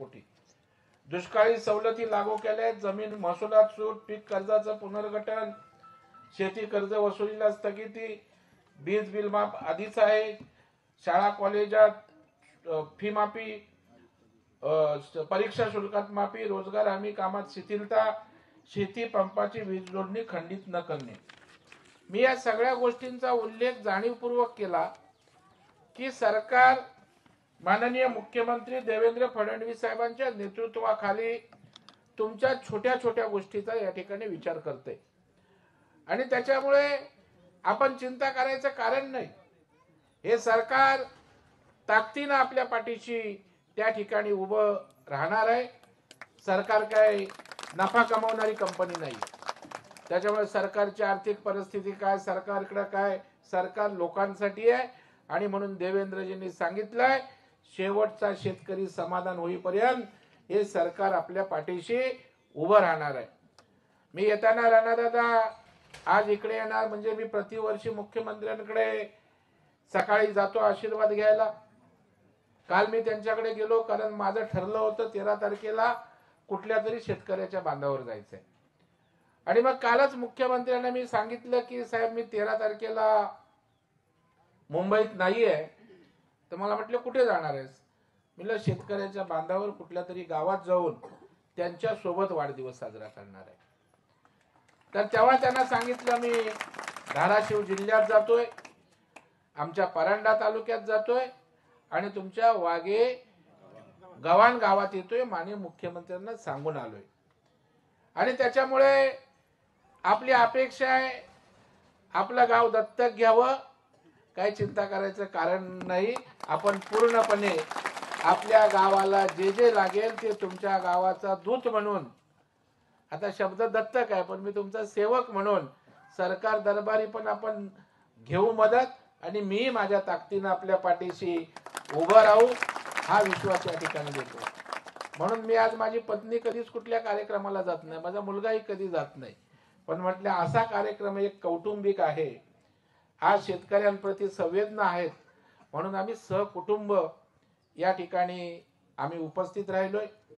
पोटी दुष्काळी सवलती लागू केल्या, जमीन महसुलात सूट, पीक कर्जाचं पुनर्गठन, शेती कर्ज वसुलीला स्थगिती, वीज बिल माफ आधीच आहे, शाळा कॉलेजात फी माफी, परीक्षा शुल्कात माफी, रोजगार हमी कामात शिथिलता, शेती पंपाची वीज जोडणी खंडित न करणे. मी या सगळ्या गोष्टींचा उल्लेख जाणीवपूर्वक केला की सरकार माननीय मुख्यमंत्री देवेंद्र फडणवीस साहेबांच्या नेतृत्वाखाली तुमच्या छोट्या छोट्या गोष्टीचा या ठिकाणी विचार करते आणि त्याच्यामुळे आपण चिंता करायचं कारण नाही. हे सरकार ताकदीने आपल्या पाठीशी त्या ठिकाणी उभं राहणार आहे. सरकार काय नफा कमावणारी कंपनी नाही. त्याच्यामुळे सरकारची आर्थिक परिस्थिती काय, सरकारकडे काय, सरकार लोकांसाठी आहे आणि म्हणून देवेंद्रजींनी सांगितलंय शेवटचा शेतकरी समाधान होईपर्यंत हे सरकार आपल्या पाठीशी उभं राहणार आहे. मी येताना राणा दादा आज इकडे येणार म्हणजे मी प्रतिवर्षी मुख्यमंत्र्यांकडे सकाळी जातो आशीर्वाद घ्यायला. काल मी त्यांच्याकडे गेलो कारण माझं ठरलं होतं 13 तारखेला कुठल्या तरी शेतकऱ्याच्या बांधावर जायचंय आणि मग कालच मुख्यमंत्र्यांना मी सांगितलं की साहेब मी 13 तारखेला मुंबईत नाहीये. तर मला म्हटलं कुठे जाणार आहेस? म्हणलं शेतकऱ्याच्या बांधावर कुठल्या तरी गावात जाऊन त्यांच्या सोबत वाढदिवस साजरा करणार आहे. तर तेव्हा त्यांना सांगितलं मी धाराशिव जिल्ह्यात जातोय, आमच्या परांडा तालुक्यात जातोय आणि तुमच्या वाघे गव्हाण गावात येतोय. माननीय मुख्यमंत्र्यांना सांगून आलोय आणि त्याच्यामुळे आपली अपेक्षा आहे आपलं गाव दत्तक घ्यावं. काही चिंता करायचं कारण नाही. आपण पूर्णपणे आपल्या गावाला जे जे लागेल ते तुमच्या गावाचा दूत म्हणून, आता शब्द दत्तक आहे पण मी तुमचा सेवक म्हणून सरकार दरबारी पण आपण घेऊ मदत आणि मी माझ्या ताकदीने आपल्या पाठीशी उभं राहू हा विश्वास या ठिकाणी देतो. म्हणून मी आज माझी पत्नी कधीच कुठल्या कार्यक्रमाला जात नाही, माझा मुलगाही कधी जात नाही, पण म्हटलं असा कार्यक्रम एक कौटुंबिक आहे, आज शेतकऱ्यांप्रती संवेदना आहेत म्हणून आम्ही सहकुटुंब या ठिकाणी आम्ही उपस्थित राहिलोय.